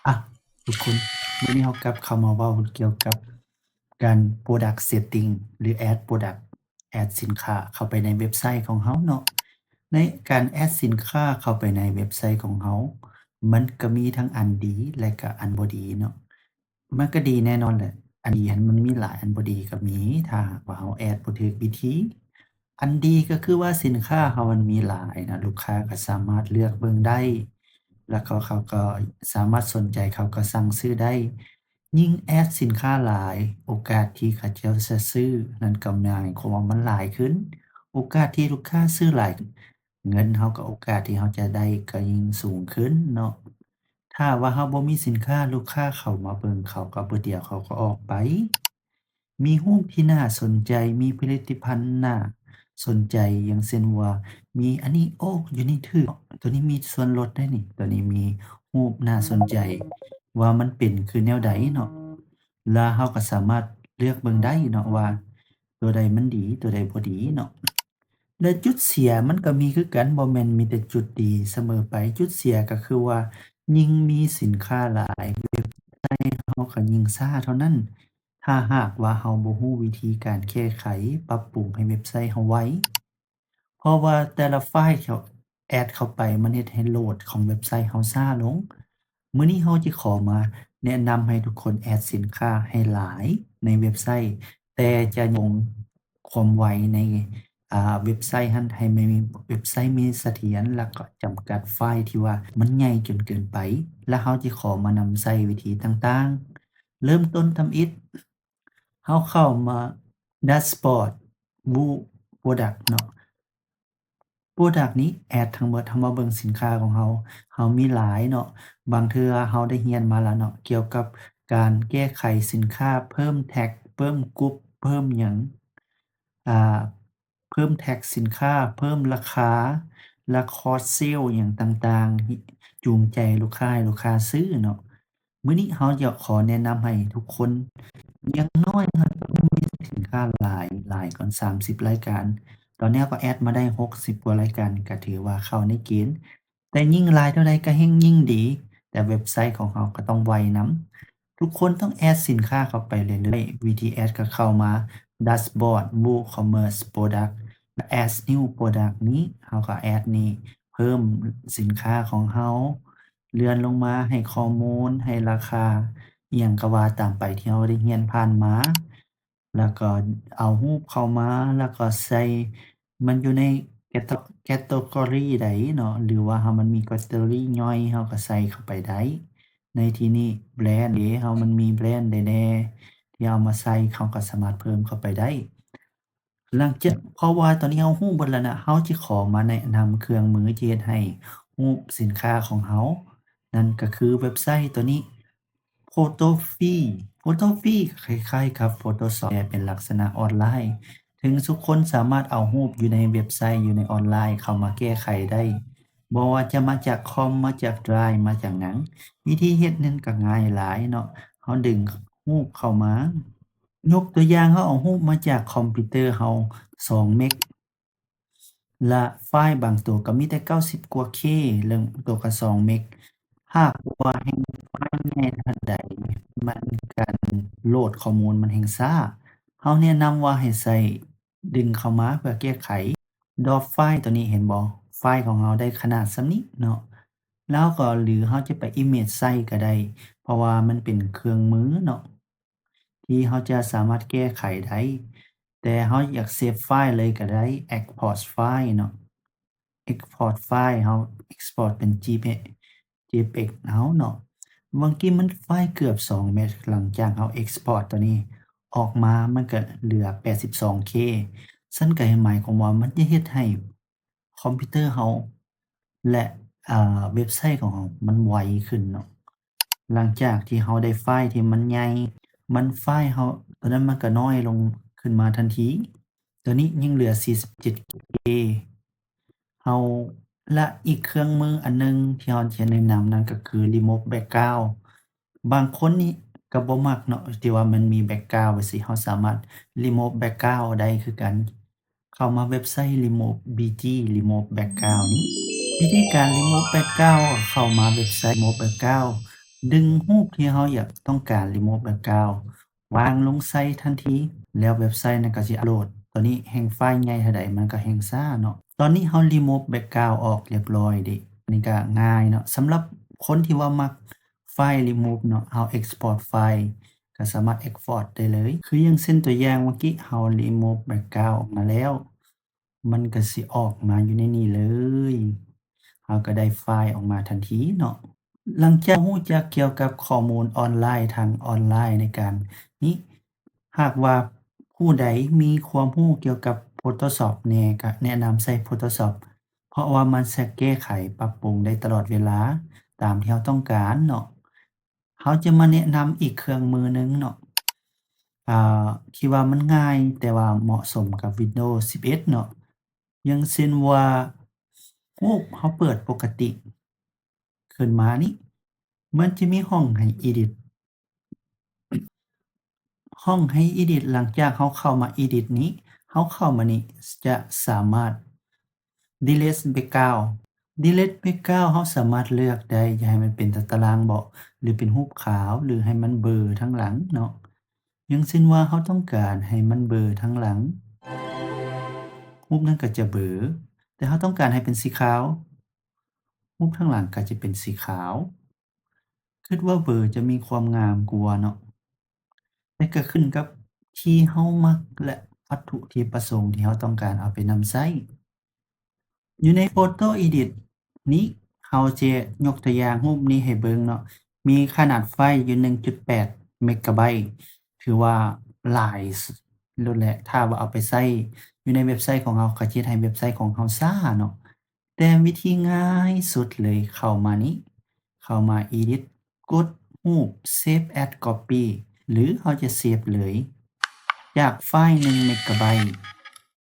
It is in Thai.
อะทุกคนมื้อนี้เรากลับเข้ามาเว้าเกี่ยวกับการ Product Setting หรือ Add Product Add สินค้าเข้าไปในเว็บไซต์ของเราเนาะในการ Add สินค้าเข้าไปในเว็บไซต์ของเรามันก็มีทั้งอันดีและก็อันบ่ดีเนาะมันก็ดีแน่นอนแหละอันดีหั้นมันมีหลายอันบ่ดีก็มีถ้าหากว่าเรา Add บ่ถูกวิธีอันดีก็คือว่าสินค้าเรามันมีหลายนะลูกค้าก็สามารถเลือกเบิ่งได้ แล้วก็เขาก็สามารถสนใจเขาก็สั่งซื้อได้ยิ่งแอดสินค้าหลายโอกาสที่เขาเจ้าจะซื้อนั่นก็หมายความว่ามันหลายขึ้นโอกาสที่ลูกค้าซื้อหลายเงินเราก็โอกาสที่เราจะได้ก็ยิ่งสูงขึ้นเนาะถ้าว่าเราบ่มีสินค้าลูกค้าเข้ามาเบิ่งเขาก็เดี๋ยวเขาก็ออกไปมีรูปที่น่าสนใจมีผลิตภัณฑ์น่าสนใจอย่างเช่นว่ามีอันนี้โอ้อยู่นี่ถูก ตัวนี้มีส่วนลดได้นี่ตัวนี้มีรูปน่าสนใจว่ามันเป็นคือแนวใดเนาะแล้วเราก็สามารถเลือกเบิ่งได้เนาะว่าตัวใดมันดีตัวใดบ่ดีเนาะและจุดเสียมันก็มีคือกันบ่แม่นมีแต่จุดดีเสมอไปจุดเสียก็คือว่ายิ่งมีสินค้าหลายเราก็ยิ่งช้าเท่านั้นถ้าหากว่าเราบ่รู้วิธีการแก้ไขปรับปรุงให้เว็บไซต์เราไว เพราะว่าแต่ละไฟล์เขาแอดเข้าไปมันเฮ็ดให้โหลดของเว็บไซต์เราช้าลงมื้อนี้เราจิขอมาแนะนำให้ทุกคนแอดสินค้าให้หลายในเว็บไซต์แต่จะคงความไวในเว็บไซต์นั้นให้ไม่มีเว็บไซต์มีเสถียรแล้วก็จำกัดไฟล์ที่ว่ามันใหญ่จนเกินไปแล้วเราจิขอมานำใช้วิธีต่างๆเริ่มต้นทำอิฐเราเข้ามาแดชบอร์ด View Product เนาะ พรอดักต์นี้แอดทั้งเบิดเรามาเบิ่งสินค้าของเรามีหลายเนาะบางเทื่อเราได้เรียนมาแล้วเนาะเกี่ยวกับการแก้ไขสินค้าเพิ่มแท็กเพิ่มกรุ๊ปเพิ่มหยังอ่าเพิ่มแท็กสินค้าเพิ่มราคาและ Cross Sell หยังต่างๆจูงใจลูกค้าให้ลูกค้าซื้อเนาะมื้อนี้เราอยากขอแนะนำให้ทุกคนอย่างน้อยเราต้องมีสินค้าหลายก่อน30รายการ ตอนนี้ก็แอดมาได้60กว่ารายการก็ถือว่าเข้าในเกณฑ์แต่ยิ่งหลายเท่าใดก็ยิ่งดีแต่เว็บไซต์ของเราก็ต้องไวนำทุกคนต้องแอดสินค้าเข้าไปเรื่อยๆวิธีแอดก็เข้ามาดัชบอร์ด WooCommerce Product Add New Product นี้เราก็แอดนี่เพิ่มสินค้าของเราเลื่อนลงมาให้ข้อมูลให้ราคาอิหยังก็ว่าตามไปที่เราได้เรียนผ่านมาแล้วก็เอารูปเข้ามาแล้วก็ใส่ มันอยู่ในcategory ใดเนาะหรือว่ามันมี category ย่อยเราก็ใส่เข้าไปได้ในที่นี้แบรนด์เรามันมีแบรนด์ใดแหน่ที่เอามาใส่เราก็สามารถเพิ่มเข้าไปได้หลังจากเพราะว่าตอนนี้เรารู้เบิดแล้วนะเราจิขอมาแนะนำเครื่องมือที่เฮ็ดให้รูปสินค้าของเรานั่นก็คือเว็บไซต์ตัวนี้ Photofy Photofy คล้ายๆกับ Photoshop แต่เป็นลักษณะออนไลน์ ถึงทุกคนสามารถเอารูปอยู่ในเว็บไซต์อยู่ในออนไลน์เข้ามาแก้ไขได้บ่ว่าจะมาจากคอมมาจาก Drive มาจากหยังวิธีเฮ็ดนั้นก็ง่ายหลายเนาะเราดึงรูปเข้ามายกตัวอย่างเราเอารูปมาจากคอมพิวเตอร์เรา2เมกและไฟล์บางตัวก็มีแต่90กว่าเคเรื่องตัวก็2เมกหากว่าแฮ่งไฟล์ใหญ่เท่าใดมันการโหลดข้อมูลมันแฮ่งช้า เราแนะนำว่าให้ใช้ดึงเข้ามาเพื่อแก้ไข drop ไฟล์ตัวนี้เห็นบ่ไฟล์ของเราได้ขนาดส่ำนี้เนาะแล้วก็หรือเราจะไป image ใส่ก็ได้เพราะว่ามันเป็นเครื่องมือเนาะที่เราจะสามารถแก้ไขได้แต่เราอยากเซฟไฟล์เลยก็ได้ export ไฟล์เนาะ export ไฟล์เรา export เป็น JPEG เอาเนาะบางทีมันไฟล์เกือบ2เมกหลังจากเรา export ตัวนี้ ออกมามันก็เหลือ 82K ซั่นก็หมายความว่ามันจะเฮ็ดให้คอมพิวเตอร์เราและเว็บไซต์ของเรามันไวขึ้นเนาะหลังจากที่เราได้ไฟล์ที่มันใหญ่ไฟล์เราตัวนั้นมันก็น้อยลงขึ้นมาทันทีตัวนี้ยังเหลือ 47K เราและอีกเครื่องมืออันหนึ่งที่เราจะแนะนำนั่นก็คือ Remove Background บางคนนี่ก็บ่มักเนาะที่ว่ามันมีแบ็กกราวนด์ไว้สิเราสามารถ remove แบ็กกราวนด์ได้คือกันเข้ามาเว็บไซต์ remove BG remove background นี้วิธีการ remove background ก็เข้ามาเว็บไซต์ remove background ดึงรูปที่เราอยากต้องการ remove background วางลงใส่ทันที แล้วเว็บไซต์นั้นก็สิอัปโหลด ตอนนี้แฮ่งไฟล์ใหญ่เท่าใดมันก็แฮ่งช้าเนาะ ตอนนี้เรา remove background ออกเรียบร้อยเดะ อันนี้ก็ง่ายเนาะ สำหรับคนที่ว่ามักไฟล์ remove เนาะ เรา export ไฟล์ก็สามารถ export ได้เลย คืออย่างเช่นตัวอย่างเมื่อกี้เรา remove background ออกมาแล้ว มันก็สิออกมาอยู่ในนี้เลย เราก็ได้ไฟล์ออกมาทันทีเนาะ หลังจากรู้จักเกี่ยวกับข้อมูลออนไลน์ทางออนไลน์ในการนี้ หากว่าผู้ใดมีความรู้เกี่ยวกับ Photoshop แหน่ก็แนะนำใช้ Photoshop เพราะว่ามันสามารถแก้ไขปรับปรุงได้ตลอดเวลาตามที่เราต้องการเนาะ เราจะมาแนะนำอีกเครื่องมือหนึ่งเนาะ อ่ที่ว่ามันง่ายแต่ว่าเหมาะสมกับ Windows 11 เนาะ อย่างเช่นว่ารูปเราเปิดปกติขึ้นมานี่ มันจะมีห้องให้ edit ห้องให้ edit หลังจากเราเข้ามา edit นี้ เราเข้ามานี่จะสามารถ delete background delete background เราสามารถเลือกได้จะให้มันเป็นตารางบ่หรือเป็นรูปขาวหรือให้มันเบลอทั้งหลังเนาะ อย่างเช่นว่าเราต้องการให้มันเบลอทั้งหลัง รูปนั้นก็จะเบลอ แต่เราต้องการให้เป็นสีขาว รูปข้างหลังก็จะเป็นสีขาว คิดว่าเบลอจะมีความงามกว่าเนาะ แต่ก็ขึ้นกับที่เรามักและวัตถุที่ประสงค์ที่เราต้องการเอาไปนำใช้ อยู่ใน Photo Edit นี้เราจะยกตัวอย่างรูปนี้ให้เบิ่งเนาะ มีขนาดไฟล์อยู่ 1.8 เมกะไบต์ ถือว่าหลายโลดแหละ ถ้าว่าเอาไปใช้อยู่ในเว็บไซต์ของเราก็สิเฮ็ดให้เว็บไซต์ของเราช้าเนาะ แต่วิธีง่ายสุดเลยเข้ามานี้ เข้ามา Edit กดรูป Save as Copy หรือเราจะเซฟเลยจากไฟล์ 1 เมกะไบต์